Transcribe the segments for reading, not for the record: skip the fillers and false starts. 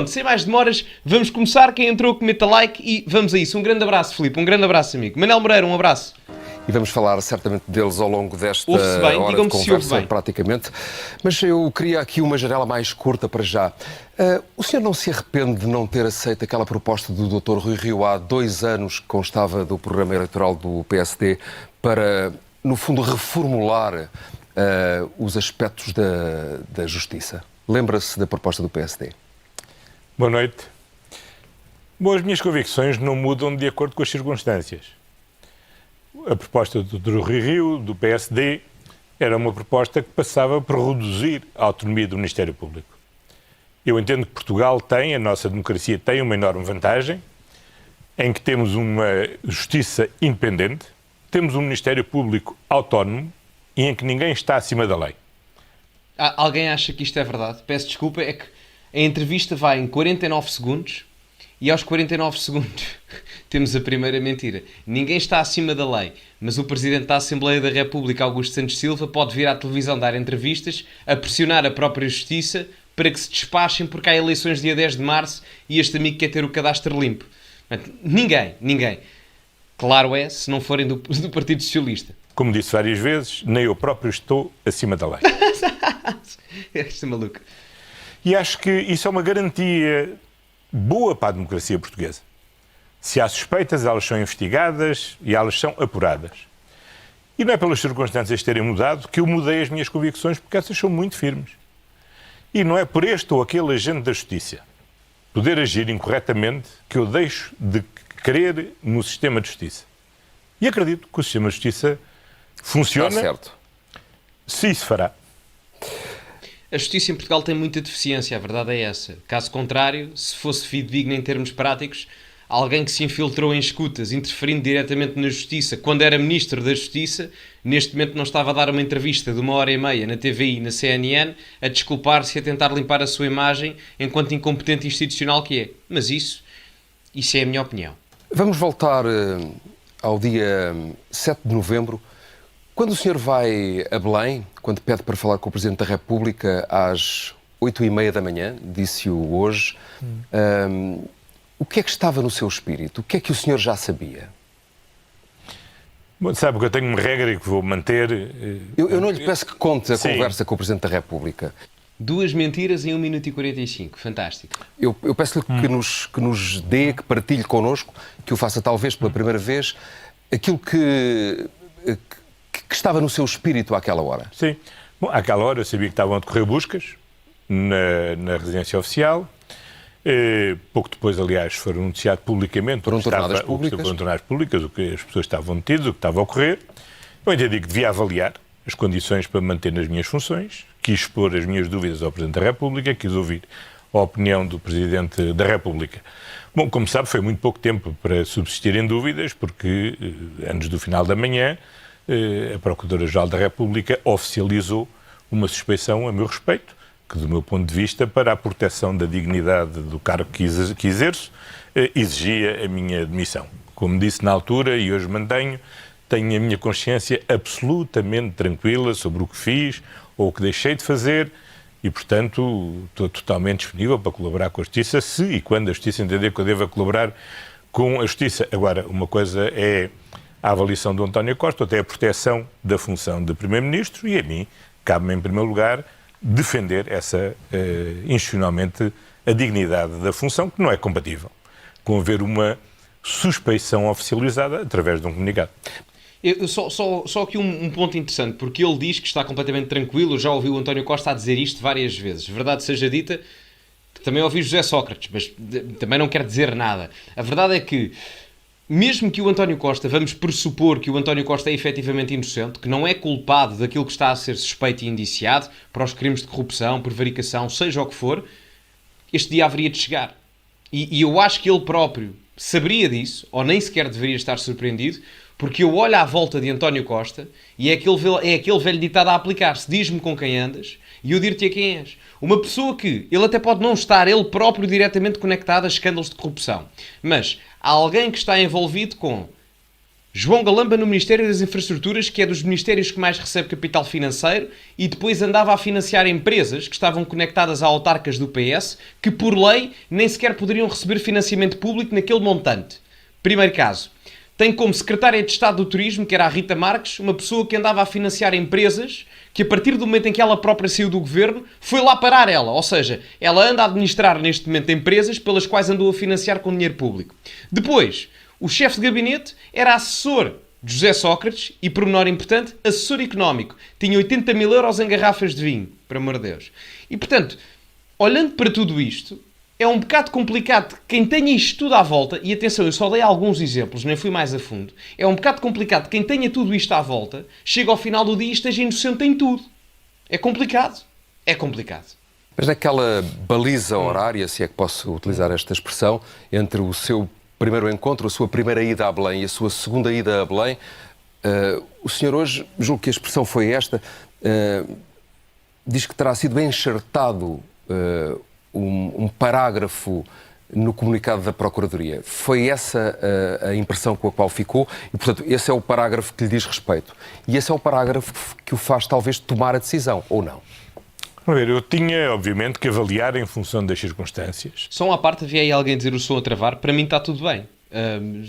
Sem mais demoras, vamos começar. Quem entrou, cometa like e vamos a isso. Um grande abraço, Filipe. Um grande abraço, amigo. Manel Moreira, um abraço. E vamos falar certamente deles ao longo desta Ouve-se bem? hora Digam-me de se ouve conversa, bem. praticamente. Mas eu queria aqui uma janela mais curta para já. O senhor não se arrepende de não ter aceito aquela proposta do Dr. Rui Rio há 2 anos, que constava do programa eleitoral do PSD, para, no fundo, reformular os aspectos da justiça? Lembra-se da proposta do PSD? Boa noite. Bom, as minhas convicções não mudam de acordo com as circunstâncias. A proposta do Rui Rio, do PSD, era uma proposta que passava por reduzir a autonomia do Ministério Público. Eu entendo que Portugal tem, a nossa democracia tem uma enorme vantagem, em que temos uma justiça independente, temos um Ministério Público autónomo e em que ninguém está acima da lei. Alguém acha que isto é verdade? Peço desculpa, é que a entrevista vai em 49 segundos e aos 49 segundos temos a primeira mentira. Ninguém está acima da lei, mas o Presidente da Assembleia da República, Augusto Santos Silva, pode vir à televisão dar entrevistas a pressionar a própria Justiça para que se despachem porque há eleições dia 10 de março e este amigo quer ter o cadastro limpo. Ninguém. Claro é, se não forem do Partido Socialista. Como disse várias vezes, nem eu próprio estou acima da lei. Este maluco. E acho que isso é uma garantia boa para a democracia portuguesa. Se há suspeitas, elas são investigadas e elas são apuradas. E não é pelas circunstâncias terem mudado que eu mudei as minhas convicções, porque essas são muito firmes. E não é por este ou aquele agente da justiça poder agir incorretamente que eu deixo de crer no sistema de justiça. E acredito que o sistema de justiça funciona. Está certo. Se isso fará. A justiça em Portugal tem muita deficiência, a verdade é essa. Caso contrário, se fosse fidedigna em termos práticos, alguém que se infiltrou em escutas, interferindo diretamente na justiça, quando era Ministro da Justiça, neste momento não estava a dar uma entrevista de 1h30 na TVI e na CNN, a desculpar-se e a tentar limpar a sua imagem enquanto incompetente institucional que é. Mas isso é a minha opinião. Vamos voltar ao dia 7 de novembro. Quando o senhor vai a Belém, quando pede para falar com o Presidente da República às 8h30 da manhã, disse-o hoje, o que é que estava no seu espírito? O que é que o senhor já sabia? Bom, sabe que eu tenho uma regra que vou manter. Eu não lhe peço que conte a Sim. conversa com o Presidente da República. 2 mentiras em 1 minuto e 45. Fantástico. Eu peço-lhe que nos dê, que partilhe connosco, que o faça talvez pela primeira vez, aquilo que estava no seu espírito àquela hora. Sim. Bom, àquela hora eu sabia que estavam a decorrer buscas na residência oficial. Pouco depois, aliás, foram anunciados publicamente Foram tornadas públicas o que as pessoas estavam detidas, o que estava a ocorrer. Eu entendi que devia avaliar as condições para manter nas minhas funções, quis expor as minhas dúvidas ao Presidente da República, quis ouvir a opinião do Presidente da República. Bom, como sabe, foi muito pouco tempo para subsistirem dúvidas, porque antes do final da manhã a Procuradora-Geral da República oficializou uma suspeição a meu respeito, que, do meu ponto de vista, para a proteção da dignidade do cargo que exerço, exigia a minha demissão. Como disse na altura, e hoje mantenho, tenho a minha consciência absolutamente tranquila sobre o que fiz ou o que deixei de fazer e, portanto, estou totalmente disponível para colaborar com a Justiça, se e quando a Justiça entender que eu devo colaborar com a Justiça. Agora, uma coisa é a avaliação do António Costa, até a proteção da função de Primeiro-Ministro, e a mim cabe-me, em primeiro lugar, defender institucionalmente a dignidade da função, que não é compatível com haver uma suspeição oficializada através de um comunicado. Só aqui um ponto interessante, porque ele diz que está completamente tranquilo. Eu já ouvi o António Costa a dizer isto várias vezes. Verdade seja dita, que também ouvi José Sócrates, mas também não quer dizer nada. A verdade é que, mesmo que o António Costa, vamos pressupor que o António Costa é efetivamente inocente, que não é culpado daquilo que está a ser suspeito e indiciado, para os crimes de corrupção, prevaricação, seja o que for, este dia haveria de chegar. E eu acho que ele próprio saberia disso, ou nem sequer deveria estar surpreendido, porque eu olho à volta de António Costa e é aquele velho ditado a aplicar-se. Diz-me com quem andas e eu dir-te a quem és. Uma pessoa que, ele até pode não estar ele próprio diretamente conectado a escândalos de corrupção, mas há alguém que está envolvido com João Galamba no Ministério das Infraestruturas, que é dos ministérios que mais recebe capital financeiro, e depois andava a financiar empresas que estavam conectadas a autarcas do PS, que por lei nem sequer poderiam receber financiamento público naquele montante. Primeiro caso. Tem como secretária de Estado do Turismo, que era a Rita Marques, uma pessoa que andava a financiar empresas que, a partir do momento em que ela própria saiu do governo, foi lá parar ela. Ou seja, ela anda a administrar neste momento empresas pelas quais andou a financiar com dinheiro público. Depois, o chefe de gabinete era assessor de José Sócrates e, por menor importante, assessor económico. Tinha 80 mil euros em garrafas de vinho, por amor de Deus. E, portanto, olhando para tudo isto, é um bocado complicado. Quem tenha isto tudo à volta, e atenção, eu só dei alguns exemplos, nem fui mais a fundo, é um bocado complicado. Quem tenha tudo isto à volta, chega ao final do dia e esteja inocente em tudo. É complicado. É complicado. Mas naquela baliza horária, se é que posso utilizar esta expressão, entre o seu primeiro encontro, a sua primeira ida a Belém e a sua segunda ida a Belém, o senhor hoje, julgo que a expressão foi esta, diz que terá sido enxertado um parágrafo no comunicado da Procuradoria. Foi essa a impressão com a qual ficou e, portanto, esse é o parágrafo que lhe diz respeito. E esse é o parágrafo que o faz, talvez, tomar a decisão, ou não? A ver, eu tinha, obviamente, que avaliar em função das circunstâncias. Só uma parte, havia aí alguém dizer o som a travar. Para mim está tudo bem.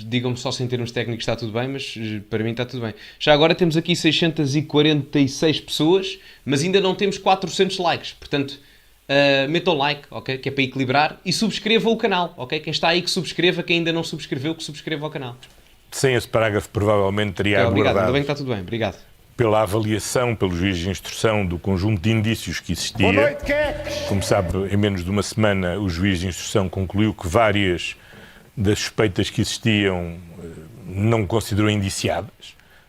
Digam-me só se em termos técnicos está tudo bem, mas para mim está tudo bem. Já agora temos aqui 646 pessoas, mas ainda não temos 400 likes. Portanto, metam like, ok? Que é para equilibrar. E subscrevam o canal, ok? Quem está aí que subscreva, quem ainda não subscreveu, que subscreva o canal. Sem esse parágrafo, provavelmente teria Obrigado, aguardado. ainda bem que está tudo bem. Obrigado. Pela avaliação pelo juiz de instrução do conjunto de indícios que existia. Como sabe, em menos de uma semana o juiz de instrução concluiu que várias das suspeitas que existiam não considerou indiciadas.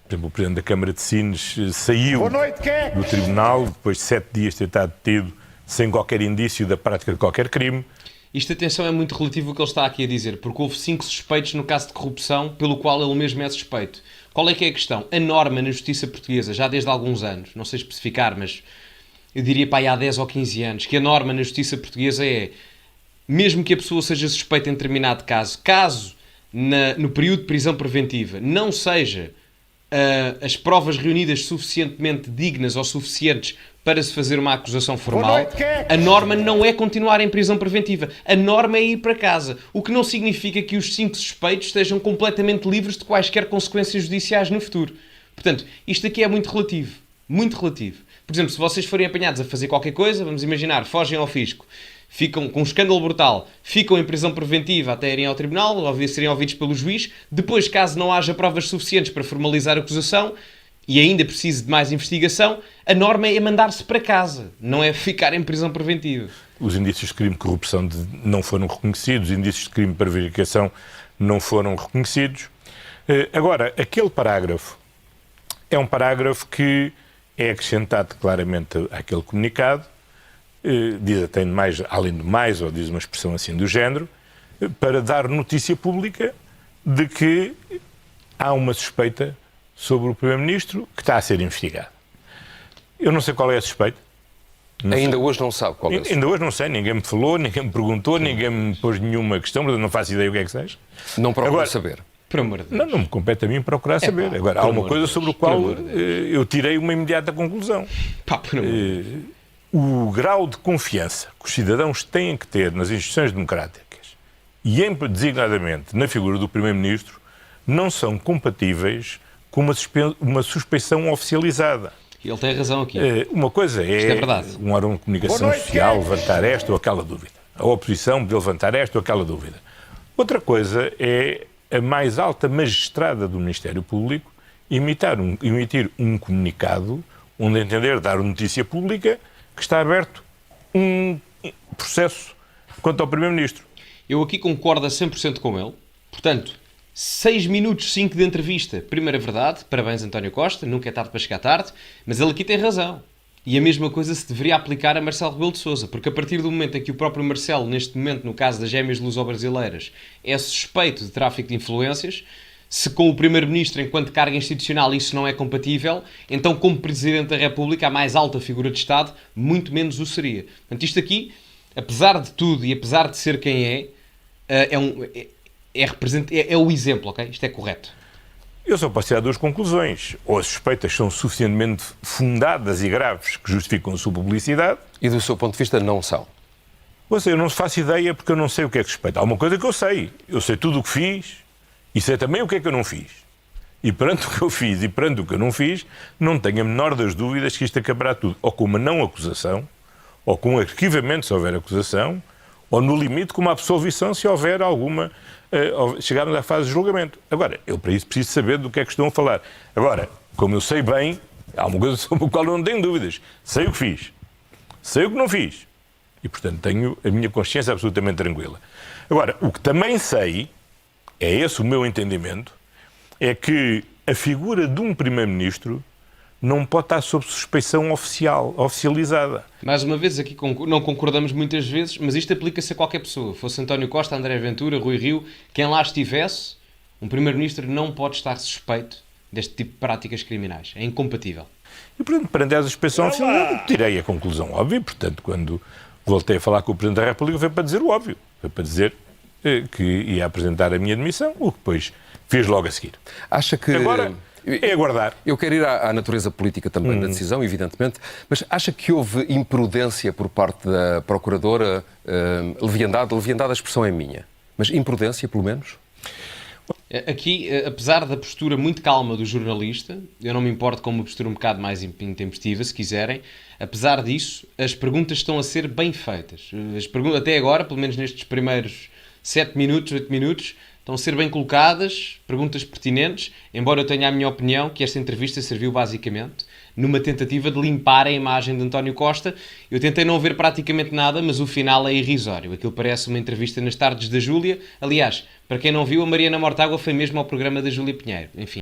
Por exemplo, o Presidente da Câmara de Sines saiu do tribunal depois de 7 dias de ter estado detido sem qualquer indício da prática de qualquer crime. Isto, atenção, é muito relativo ao que ele está aqui a dizer, porque houve 5 suspeitos no caso de corrupção pelo qual ele mesmo é suspeito. Qual é que é a questão? A norma na justiça portuguesa, já desde há alguns anos, não sei especificar, mas eu diria para aí há 10 ou 15 anos, que a norma na justiça portuguesa é, mesmo que a pessoa seja suspeita em determinado caso no período de prisão preventiva não seja as provas reunidas suficientemente dignas ou suficientes para se fazer uma acusação formal, a norma não é continuar em prisão preventiva. A norma é ir para casa. O que não significa que os 5 suspeitos estejam completamente livres de quaisquer consequências judiciais no futuro. Portanto, isto aqui é muito relativo. Muito relativo. Por exemplo, se vocês forem apanhados a fazer qualquer coisa, vamos imaginar, fogem ao fisco, ficam com um escândalo brutal, ficam em prisão preventiva até irem ao tribunal, ou serem ouvidos pelo juiz, depois, caso não haja provas suficientes para formalizar a acusação, e ainda precise de mais investigação, a norma é mandar-se para casa, não é ficar em prisão preventiva. Os indícios de crime de corrupção não foram reconhecidos, os indícios de crime de prevaricação não foram reconhecidos. Agora, aquele parágrafo é um parágrafo que é acrescentado claramente àquele comunicado, diz até mais, além do mais, ou diz uma expressão assim do género, para dar notícia pública de que há uma suspeita sobre o Primeiro-Ministro que está a ser investigado. Eu não sei qual é a suspeita. Ainda hoje não sabe qual é a suspeita. Ainda hoje não sei, ninguém me falou, ninguém me perguntou, ninguém me pôs nenhuma questão, mas eu não faço ideia o que é que seja. Não procura saber. Por amor de Deus. Não me compete a mim procurar saber. Agora, há uma coisa sobre a qual eu tirei uma imediata conclusão. Por amor de Deus. O grau de confiança que os cidadãos têm que ter nas instituições democráticas e, designadamente, na figura do Primeiro-Ministro, não são compatíveis com uma suspeição oficializada. Ele tem razão aqui. Uma coisa é um órgão de comunicação social levantar esta ou aquela dúvida. A oposição de levantar esta ou aquela dúvida. Outra coisa é a mais alta magistrada do Ministério Público emitir um comunicado onde entender dar notícia pública que está aberto um processo quanto ao Primeiro-Ministro. Eu aqui concordo a 100% com ele. Portanto, 6 minutos 5 de entrevista. Primeira verdade. Parabéns, António Costa. Nunca é tarde para chegar tarde. Mas ele aqui tem razão. E a mesma coisa se deveria aplicar a Marcelo Rebelo de Sousa. Porque a partir do momento em que o próprio Marcelo, neste momento, no caso das gêmeas luso-brasileiras, é suspeito de tráfico de influências, se com o Primeiro-Ministro, enquanto carga institucional, isso não é compatível, então, como Presidente da República, a mais alta figura de Estado, muito menos o seria. Portanto, isto aqui, apesar de tudo e apesar de ser quem é o exemplo, ok? Isto é correto. eu só posso tirar duas conclusões. Ou as suspeitas são suficientemente fundadas e graves que justificam a sua publicidade. E do seu ponto de vista não são? Ou seja, eu não faço ideia porque eu não sei o que é que suspeita. Há uma coisa que eu sei. Eu sei tudo o que fiz e sei também o que é que eu não fiz. E perante o que eu fiz e perante o que eu não fiz, não tenho a menor das dúvidas que isto acabará tudo. Ou com uma não acusação, ou com um arquivamento se houver acusação, ou no limite com uma absolvição se houver alguma... chegarmos à fase de julgamento. Agora, eu para isso preciso saber do que é que estão a falar. Agora, como eu sei bem, há uma coisa sobre a qual eu não tenho dúvidas. Sei o que fiz. Sei o que não fiz. E, portanto, tenho a minha consciência absolutamente tranquila. Agora, o que também sei, é esse o meu entendimento, é que a figura de um primeiro-ministro não pode estar sob suspeição oficializada. Mais uma vez, aqui não concordamos muitas vezes, mas isto aplica-se a qualquer pessoa. Fosse António Costa, André Ventura, Rui Rio, quem lá estivesse, um primeiro-ministro não pode estar suspeito deste tipo de práticas criminais. É incompatível. E, portanto, perante essa suspeição oficial, eu tirei a conclusão óbvia. Portanto, quando voltei a falar com o Presidente da República, foi para dizer o óbvio. Foi para dizer que ia apresentar a minha demissão, o que depois fez logo a seguir. Acha que... Agora, é aguardar. Eu quero ir à natureza política também da decisão, evidentemente, mas acha que houve imprudência por parte da Procuradora? Leviandade, a expressão é minha, mas imprudência, pelo menos? Aqui, apesar da postura muito calma do jornalista, eu não me importo com uma postura um bocado mais intempestiva, se quiserem, apesar disso, as perguntas estão a ser bem feitas. As perguntas, até agora, pelo menos nestes primeiros 7 minutos, 8 minutos, estão a ser bem colocadas, perguntas pertinentes, embora eu tenha a minha opinião que esta entrevista serviu basicamente numa tentativa de limpar a imagem de António Costa. Eu tentei não ver praticamente nada, mas o final é irrisório. Aquilo parece uma entrevista nas tardes da Júlia. Aliás, para quem não viu, a Mariana Mortágua foi mesmo ao programa da Júlia Pinheiro. Enfim.